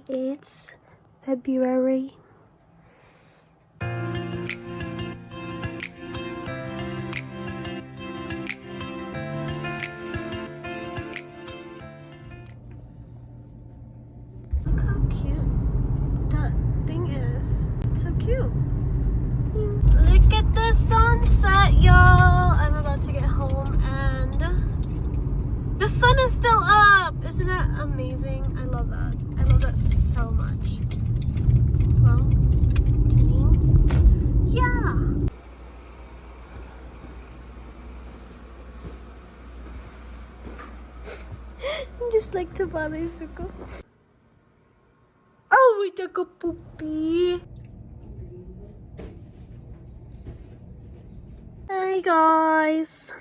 Today it's February. Look how cute that thing is. It's so cute. Look at the sunset, y'all. I'm about to get home and the sun is still up. Isn't that amazing? I love that. I love that so much. Well, yeah. Just like to bother Suko. Oh, we took a poopy. Hi guys.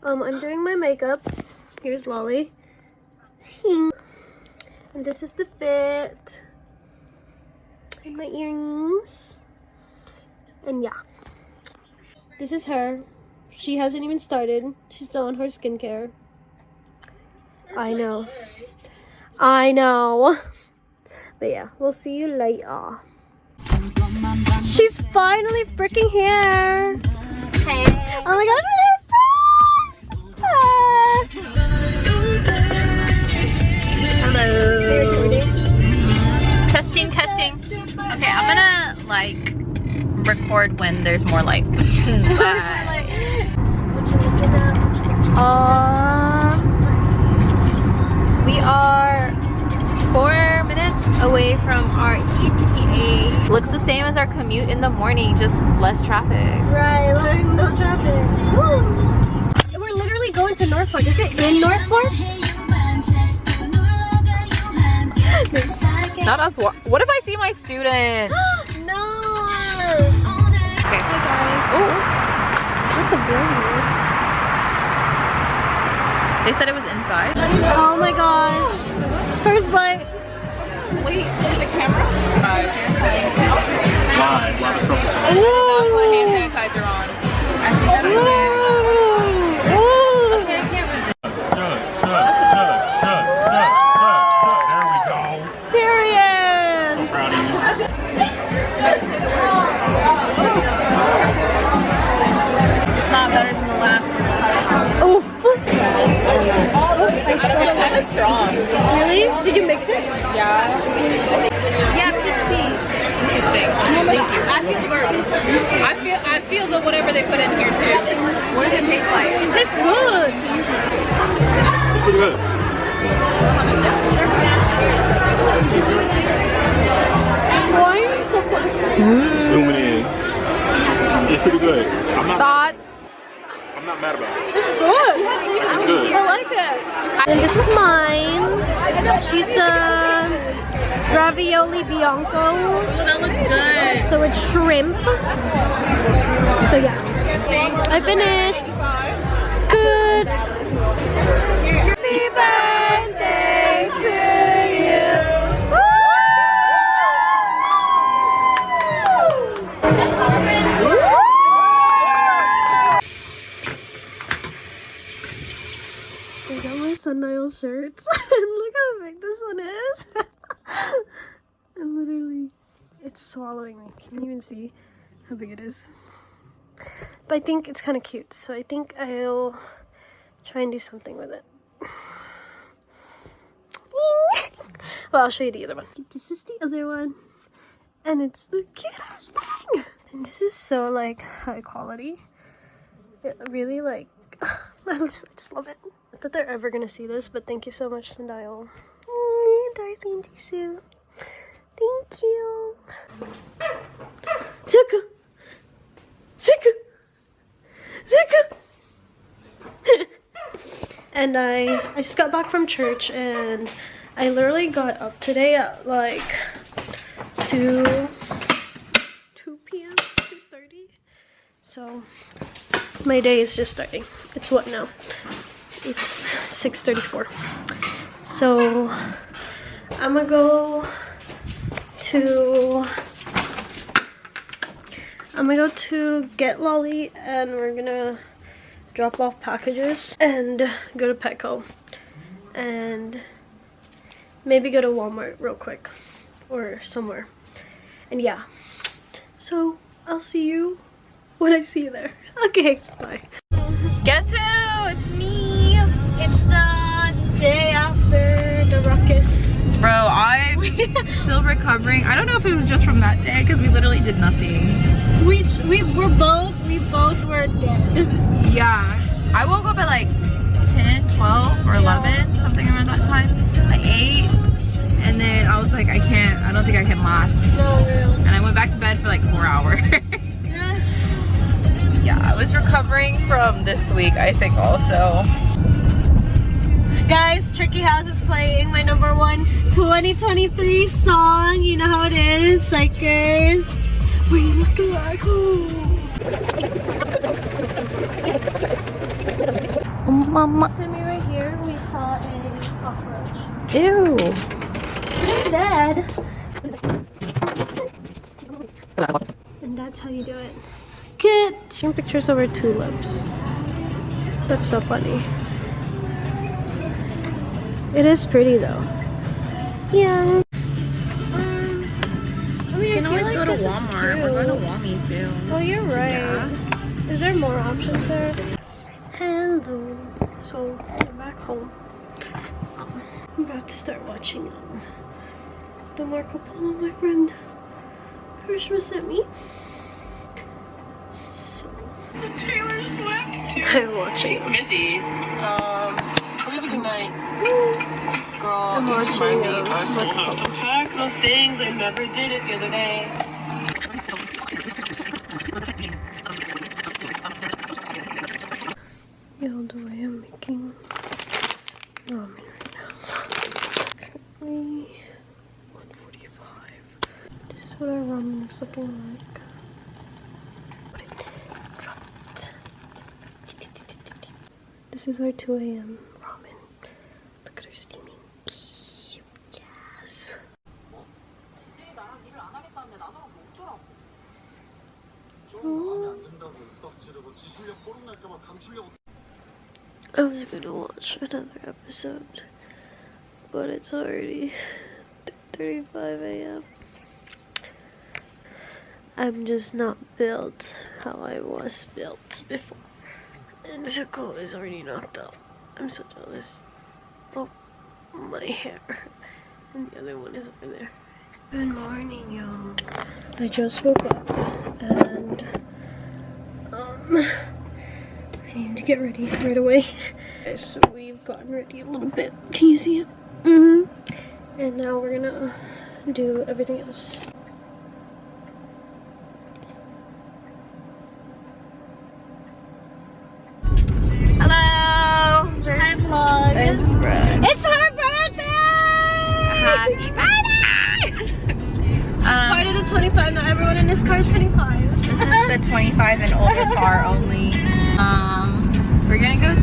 I'm doing my makeup. Here's Lolly. And this is the fit. And my earrings. And yeah. This is her. She hasn't even started. She's still on her skincare. I know. I know. But yeah, we'll see you later. She's finally freaking here. Hey. Oh my god. Hello. Testing. Okay, I'm gonna like record when there's more light. Bye. We are 4 minutes away from our ETA. Looks the same as our commute in the morning, just less traffic. Right, like no traffic. Woo. We're literally going to Northport. Is it in Northport? Not us. What if I see my student? No. Okay. Hi guys. Ooh. What the brightness? They said it was inside. Oh my gosh. First bite. Wait, is the camera? Live. I'll put hand sanitizer on. Okay, I can't. There we go. Period. Proud of you. It's not better than the last one. Oof. It's kind of strong. Really? Did you mix it? Yeah. Yeah, peach tea. Interesting. Thank you. I feel the burn. I feel the whatever they put in here too. What does it taste like? It tastes good. Pretty good. Why are you so close? Zooming in. It's pretty good. I'm not mad about it. It's good. It's good. I like it. And this is mine. She's a ravioli bianco. Oh, that looks good. So it's shrimp. So yeah. I finished. Good. Happy birthday to you. I got my sundial shirts. And look how big this one is. And literally, it's swallowing me. Can you even see how big it is? But I think it's kind of cute, so I think I'll try and do something with it. Well, I'll show you the other one. This is the other one, and it's the cutest thing. And this is so like high quality. It really like I just love it. Not that they're ever gonna see this, but thank you so much, Sundial. Dorothy and Jisoo. Thank you. Zuko! Zuko! Zuko! And I just got back from church, and I literally got up today at like 2 p.m. 2:30. So my day is just starting. It's what now? It's 6:34. So I'm gonna go to get Lolly, and we're gonna drop off packages and go to Petco. And maybe go to Walmart real quick or somewhere. And yeah, so I'll see you when I see you there. Okay, bye. Guess who? It's me. It's the day after the ruckus. Bro, I'm still recovering. I don't know if it was just from that day because we literally did nothing. We both were dead. Yeah. I woke up at like 10, 12, or 11, something around that time. I ate, and then I was like, I don't think I can last. So real. And I went back to bed for like 4 hours. Yeah, I was recovering from this week, I think, also. Guys, Tricky House is playing my #1 2023 song. You know how it is, Psychers. We look like Mama. Simi, right here, we saw a cockroach. Ew. It's dead. And that's how you do it. Good. Taking pictures of our tulips. That's so funny. It is pretty though. Yeah. We can always go to Walmart. We're going to Walmart too. Oh, you're right. Yeah. Is there more options there? Hello. So we're back home. I'm about to start watching the Marco Polo my friend Christmas sent me. So Taylor Swift too. I'm watching. She's busy. Have a good night. Girl, I'm you just remind me. watching, I still have to pack those things. I never did it the other day. The way I'm making ramen right now. Currently 1:45. This is what our ramen is looking like. Put it, drop it. This is our 2 a.m. ramen. Look at her steaming. Yes. I was gonna watch another episode, but it's already 3:35 a.m. I'm just not built how I was built before. And Zuko is already knocked out. I'm so jealous. Oh, my hair. And the other one is over there. Good morning, y'all. I just woke up and I need to get ready right away. Okay, so we've gotten ready a little bit. Can you see it? And now we're gonna do everything else. Hello. Hi, vlog. There's Brooke. It's her birthday! Happy birthday! Part of the 25. Not everyone in this car is 25. This is the 25 and older car only. We're gonna go to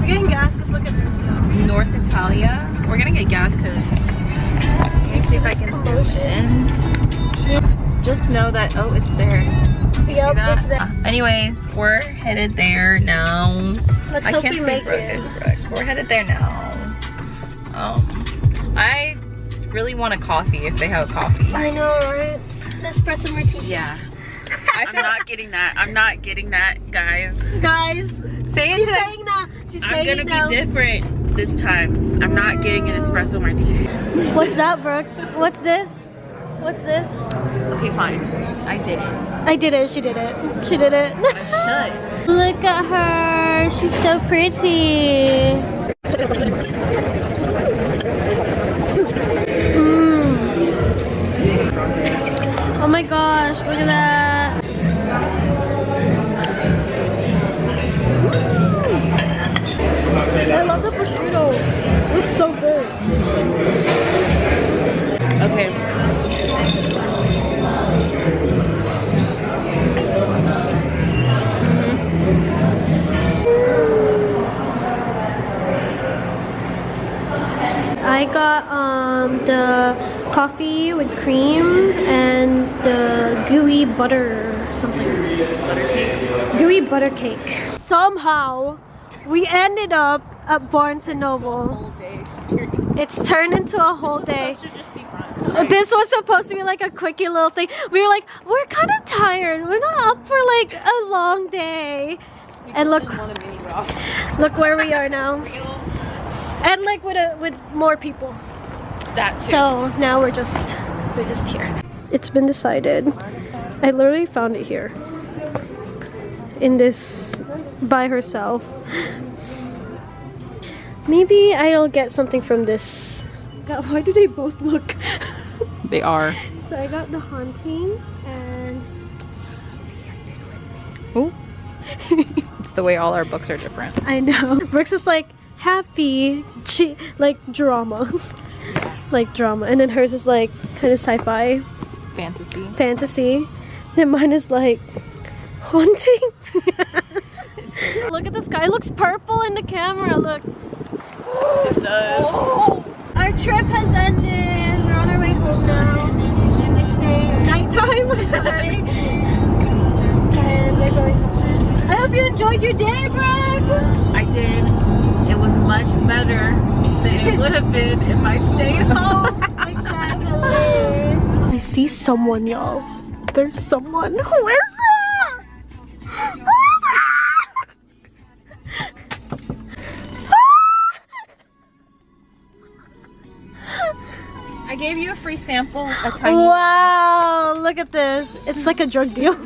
We're getting gas because look at this. North Italia. We're gonna get gas because let me see if I can zoom in. Just know that it's there. Yep, it's there. Anyways, we're headed there now. Let's I hope can't we see make Brooke. it. There's Brooke. We're headed there now. I really want a coffee if they have a coffee. I know, right? Espresso martini. Yeah. I'm not getting that. I'm not getting that, guys. Guys, say it she's to saying that. She's I'm saying gonna it now. be different this time. I'm not getting an espresso martini. What's that, Brooke? What's this? What's this? Okay, fine. I did it. I did it. She did it. She did it. I should. Look at her. She's so pretty. Oh my gosh, look at that. I love the prosciutto. It looks so good. Okay. I got the coffee with cream and the gooey butter something. Butter cake. Gooey butter cake. Somehow we ended up at Barnes & Noble. Whole day. It's turned into a whole day. Supposed to just be fun. This was supposed to be like a quickie little thing. We were like, we're kind of tired. We're not up for like a long day. And look where we are now. And like with more people. That too. So now we're just here. It's been decided. I literally found it here. In this by herself. Maybe I'll get something from this. God, why do they both look? They are. So I got The Haunting and Ooh. It's the way all our books are different. I know. Brooks is like happy, like drama. Like drama. And then hers is like kind of sci-fi. Fantasy. Then mine is like haunting. Look at the sky. It looks purple in the camera. Look. It does. Oh. Our trip has ended. We're on our way home now. It's nighttime. Sorry. And we're going home. I hope you enjoyed your day, Brad. I did. It was much better than it would have been if I stayed home. Exactly. I see someone, y'all. There's someone. Who is that? I gave you a free sample, a tiny. Wow, look at this. It's like a drug deal.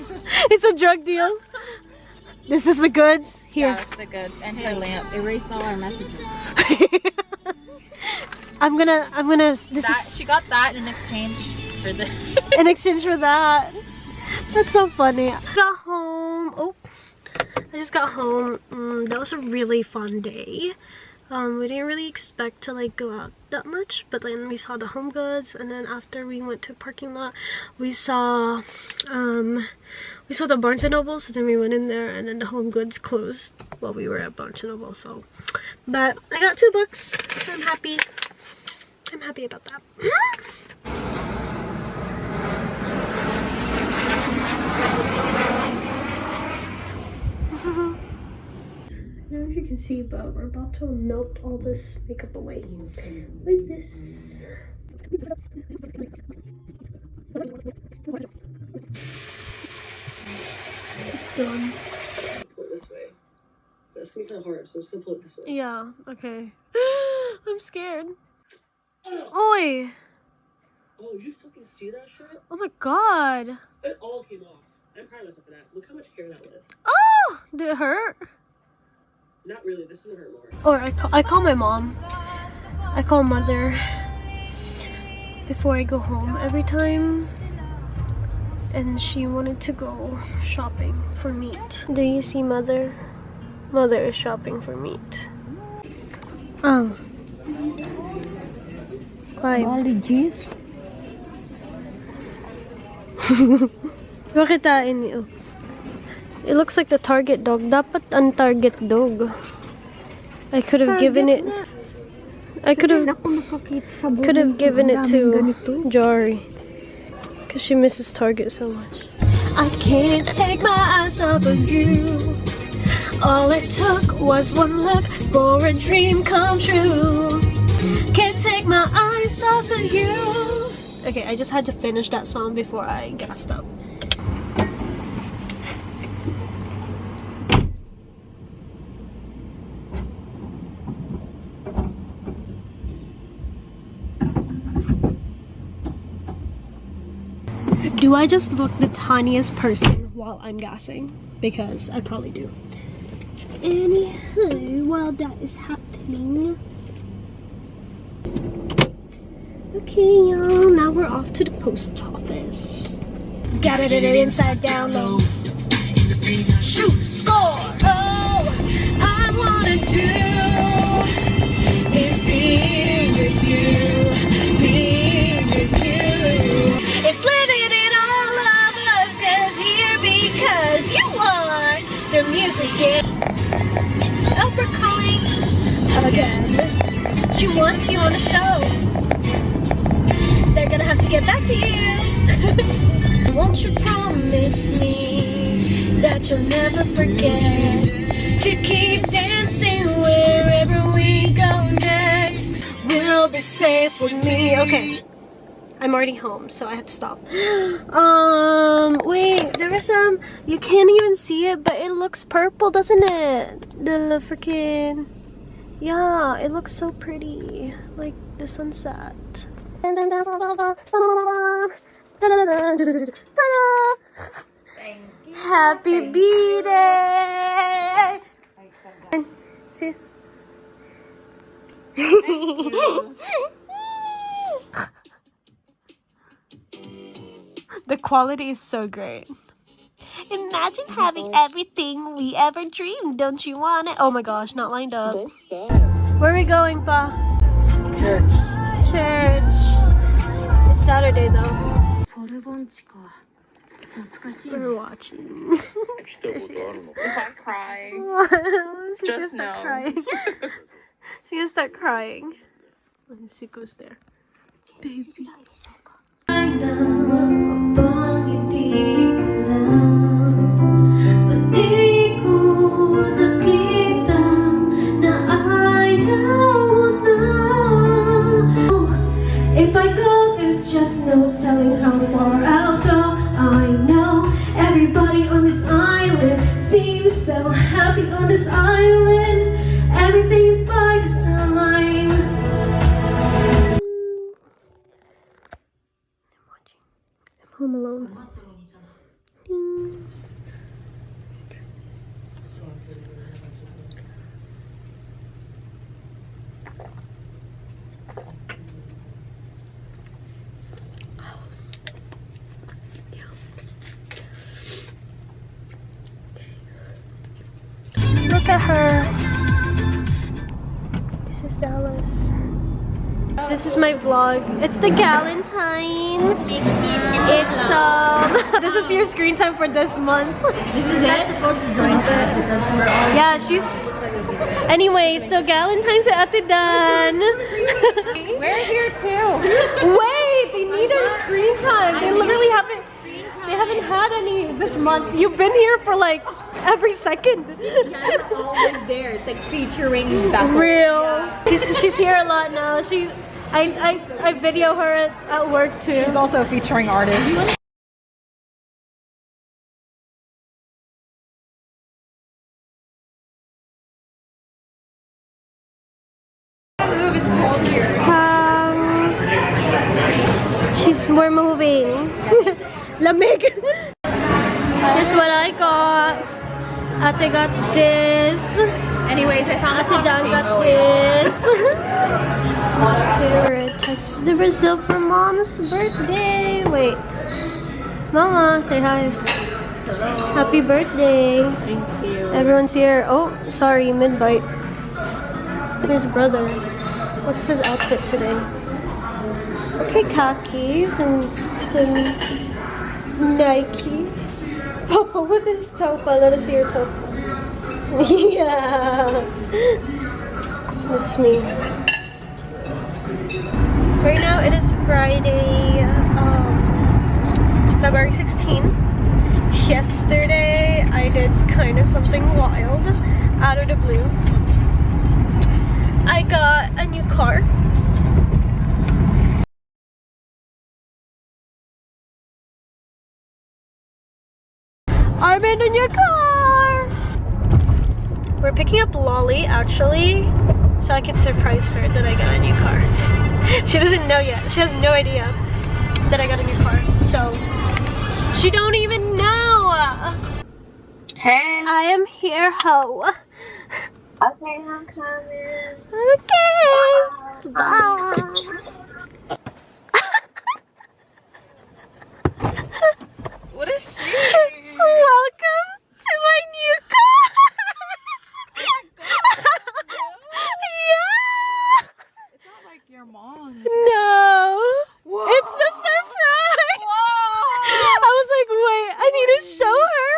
It's a drug deal. This is the goods. Here. Yeah, that's the goods. And her lamp. Erase all our messages. I'm gonna, She got that in exchange for the... in exchange for that. That's so funny. I got home. Oh, I just got home. That was a really fun day. We didn't really expect to like go out that much, but then we saw the Home Goods, and then after we went to parking lot, we saw the Barnes & Noble, so then we went in there, and then the Home Goods closed while we were at Barnes & Noble, so. But I got 2 books, so I'm happy. I'm happy about that. I don't know if you can see, but we're about to melt all this makeup away with this. It's done. Pull it this way. That's gonna be kind of hard, so I'm just gonna pull it this way. Yeah, okay. I'm scared. Oi! Oh, you fucking see that shit? Oh my god. It all came off. I'm proud of myself for that. Look how much hair that was. Oh! Did it hurt? Not really. This one hurt more. Or I call my mom. I call mother before I go home every time. And she wanted to go shopping for meat. Do you see mother? Mother is shopping for meat. Apologies. Pakitain niyo. It looks like the target dog. Dapat ang target dog. I could have given it. I could have given it to Jari. Because she misses Target so much. I can't take my eyes off of you. All it took was one look for a dream come true. Can't take my eyes off of you. Okay, I just had to finish that song before I gassed up. Do I just look the tiniest person while I'm gassing? Because I probably do. Anywho, while that is happening. Okay, y'all, now we're off to the post office. Gotta get it inside down low. Shoot, score! Oh, I wanna do is be with you, be with you. It's living in all of us is here because you want the music. Oh, we're calling again. She wants you on the show. They're gonna have to get back to you. Won't you promise me that you'll never forget to keep dancing wherever we go next? We'll be is safe with me. Okay. I'm already home, so I have to stop. Wait, there was some, you can't even see it, but it looks purple, doesn't it? The freaking, yeah, it looks so pretty, like the sunset. Happy B-Day! The quality is so great. Imagine having everything we ever dreamed. Don't you want it? Oh my gosh, not lined up. Where are we going, Pa? Church. Church. It's Saturday though. We're watching. If I cry, She's just gonna start know. crying. She's gonna start crying. When Siko's there. Baby. If I go, there's just no telling how far I'll go. I know everybody on this island seems so happy on this island. Everything's by design. I'm home alone. Look at her. This is Dallas. This is my vlog. It's the Galentine's. It's this is your screen time for this month. This is it? Supposed to drink it because we're all Yeah, she's. Anyway, so Galentine's at Ate Dan. We're here too. Wait, they need our screen time. They literally haven't. They haven't had any this month. You've been here for like every second. It's always there. It's like featuring back. Real. Yeah. She's here a lot now. I video her at work too. She's also a featuring artist. Move, it's cold here. We're moving. Lamig. This is what I got. Ate got this. Anyways, I found Ate Dan got this. Favorite text to Brazil for Mom's birthday. Wait. Mama, say hi. Hello. Happy birthday. Thank you. Everyone's here. Oh, sorry, mid-bite. Here's brother. What's his outfit today? Okay, khakis and some Nike. Papa with his topa. Let us see your topa. Yeah. That's me. Right now it is Friday, February 16th. Yesterday I did kind of something wild out of the blue. I got a new car. I'm in a new car! We're picking up Lolly actually, so I can surprise her that I got a new car. She doesn't know yet. She has no idea that I got a new car. So, she don't even know! Hey. I am here, ho. Okay, I'm coming. Okay. Bye. What is she? Welcome to my new car. Yeah. It's not like your mom's. No. Whoa. It's the surprise. Whoa. I was like, wait, I need to show her.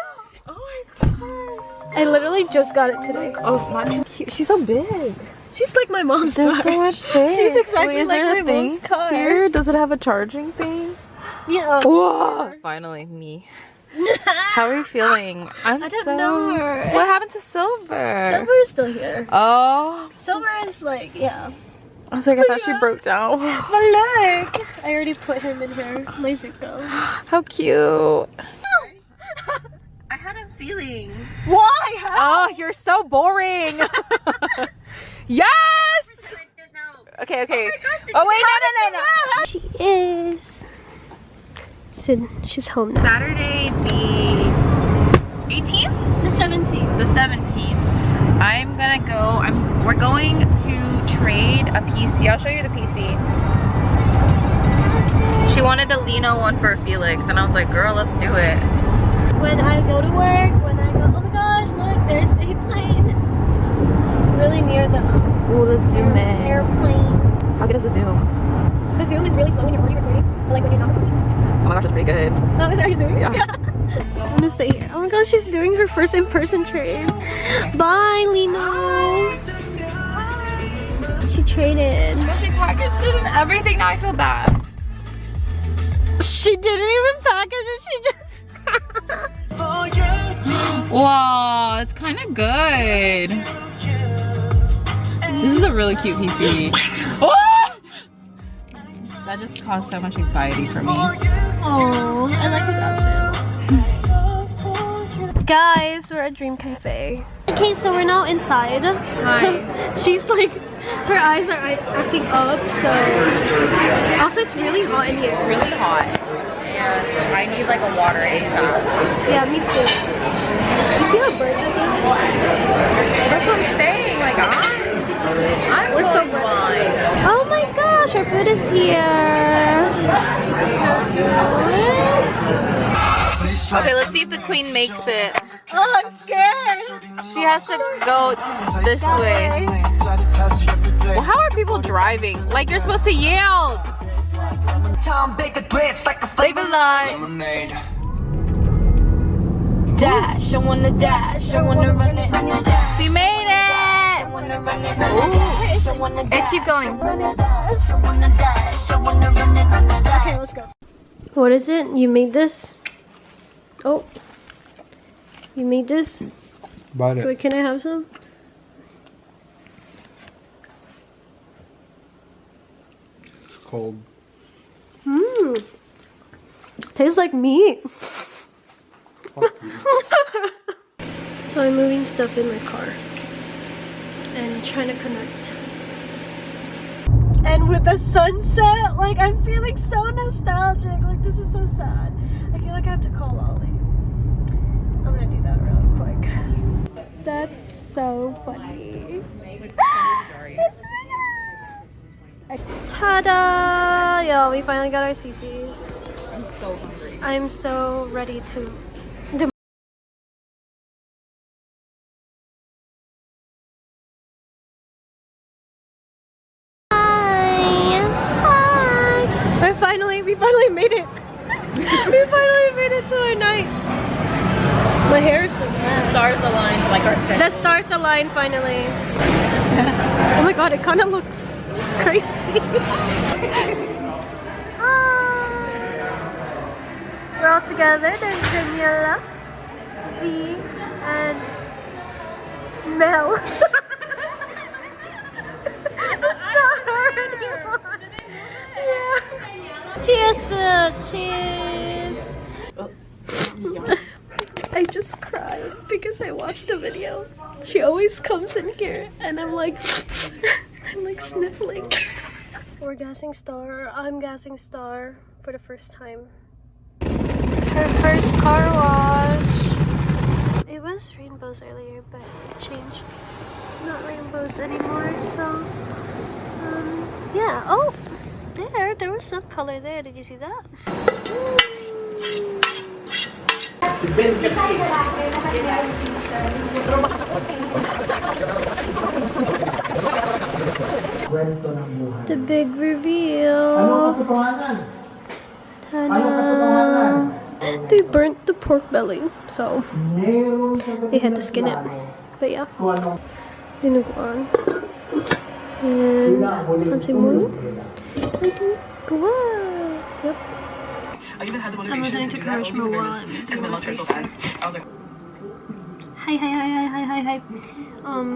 Oh my god. I literally just got it today. Oh, not too cute. She's so big. She's like my mom's There's car. so much space. She's exactly Wait, is like there my a thing mom's car. here? Does it have a charging thing? Yeah. Whoa. Finally, me. How are you feeling? I don't know. What happened to Silver? Silver is still here. Oh. Silver is like, yeah. I was like, I thought she broke down. But look! I already put him in her, my Zuko. How cute. I had a feeling. Why? How? Oh, you're so boring. Yes! Okay, okay. Oh, wait, no. She is. So she's home now. Saturday the 18th? The 17th. The 17th. I'm gonna go, we're going to trade a PC. I'll show you the PC. She wanted a Lino one for Felix, and I was like, girl, let's do it. When I go to work, when I go, oh my gosh, look, there's a plane. Really near the Ooh, let's zoom in. airplane. How good is the zoom? The zoom is really slow when you're already recording, but like when you're not recording, it's fast. Oh my gosh, that's pretty good. Oh, is that you zooming? Yeah. I'm gonna stay here. Oh my gosh, she's doing her first in-person trade. Bye, Lino. She traded. But she packaged it and everything. Now I feel bad. She didn't even package it. She just. Wow, it's kind of good. This is a really cute PC. Oh! That just caused so much anxiety for me. Oh, I like his outfit. Guys, we're at Dream Cafe. Okay, so we're now inside. Hi. She's like, her eyes are acting up, so. Also, it's really hot in here. It's really hot. And I need like a water ASAP. Yeah, me too. You see how bright this is? That's what I'm saying. Like, we're so blind. Oh my gosh, our food is here. This is how good. Okay, let's see if the queen makes it. Oh, I'm scared. She has to go this way. Well, how are people driving? Like, you're supposed to yield. Leave it light. Dash, I wanna dash, I wanna run it. She made it. Ooh. And keep going. Okay, let's go. What is it? You made this? Oh. You made this? Bought it. Wait, can I have some? It's cold. Mmm. Tastes like meat. So I'm moving stuff in my car and trying to connect. And with the sunset, like I'm feeling so nostalgic. Like this is so sad. I feel like I have to call Ollie. I'm gonna do that real quick. That's so funny. Ta-da! Yo, we finally got our CCs. I'm so hungry. I'm so ready to. We finally made it. We finally made it to our night. My hair is so bad. Stars aligned like our schedule. The stars aligned finally. Oh my god, it kind of looks crazy. We're all together. There's Daniela, Z, and Mel. It's not her anymore. Yeah. Cheers! Cheers! I just cried because I watched the video. She always comes in here and I'm like sniffling. We're gassing Star. I'm gassing Star for the first time. Her first car wash. It was rainbows earlier, but it changed. It's not rainbows anymore, so yeah. Oh! There was some color there. Did you see that? The big reveal. Ta-da! They burnt the pork belly, so they had to skin it. But yeah, dinuguan. And pansimulo. Yep. I'm listening to Courage Moa. Hi.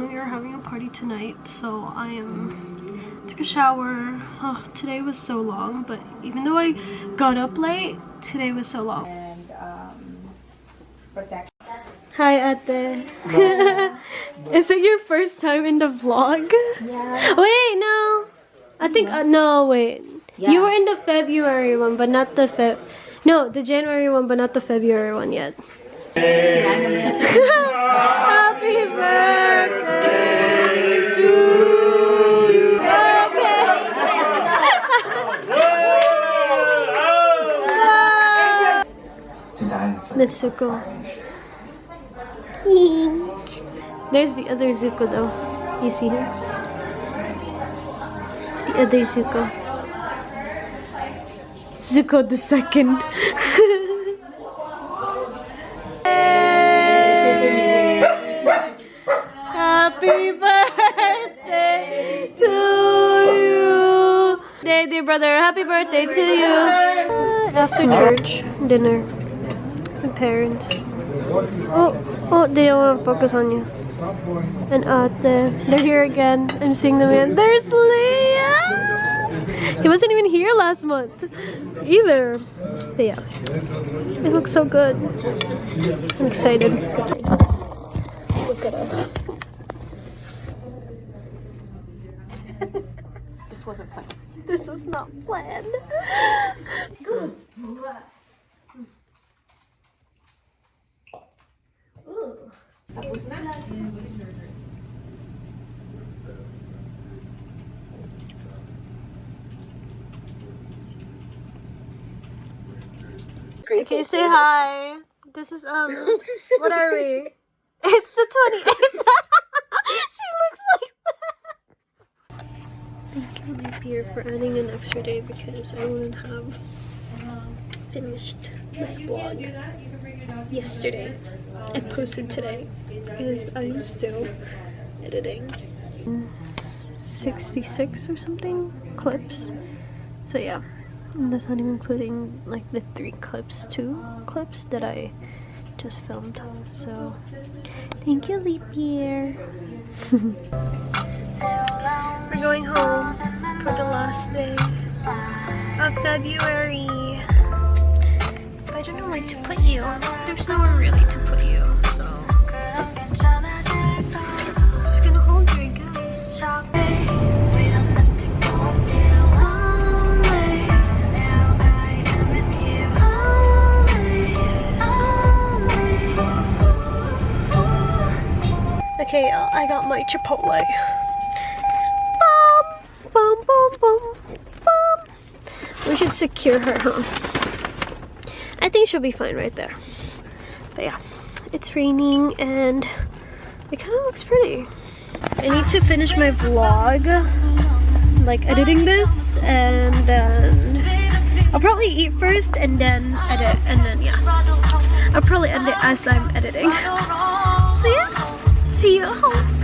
We are having a party tonight, so I am Took a shower. Oh, today was so long, but even though I got up late, today was so long. And protection. Hi, Ate. Is it your first time in the vlog? Yeah. Wait, no. I think, no, wait. Yeah. You were in the February one, but not the no, the January one, but not the February one yet. Happy birthday to you. Okay. That's so cool. There's the other Zuko though. You see her? The other Zuko. Zuko the second. Happy birthday to you. Dear brother, happy birthday to you. After church, dinner. My parents. Oh, they don't want to focus on you. And Ate, they're here again. I'm seeing them again. There's Leah! He wasn't even here last month either. But yeah, it looks so good. I'm excited. Look at us. This wasn't planned. This was not planned. Good. Ooh. Tapos na. Okay, say hi. This is what are we? It's the 28th. She looks like that. Thank you, Napier, for adding an extra day because I wouldn't have finished this vlog yesterday. I posted today because I'm still editing 66 or something clips. So yeah. And that's not even including like the 2 clips that I just filmed. So thank you, leap year. We're going home for the last day of February. I don't know where to put you. There's nowhere really to put you, so I'm just gonna hold you, I guess. Okay, I got my Chipotle. Bum, bum, bum, bum. We should secure her, huh? I think she'll be fine right there. But yeah, it's raining and it kind of looks pretty. I need to finish my vlog, like editing this, and then I'll probably eat first and then edit, and then yeah, I'll probably end it as I'm editing. So yeah. See you at home.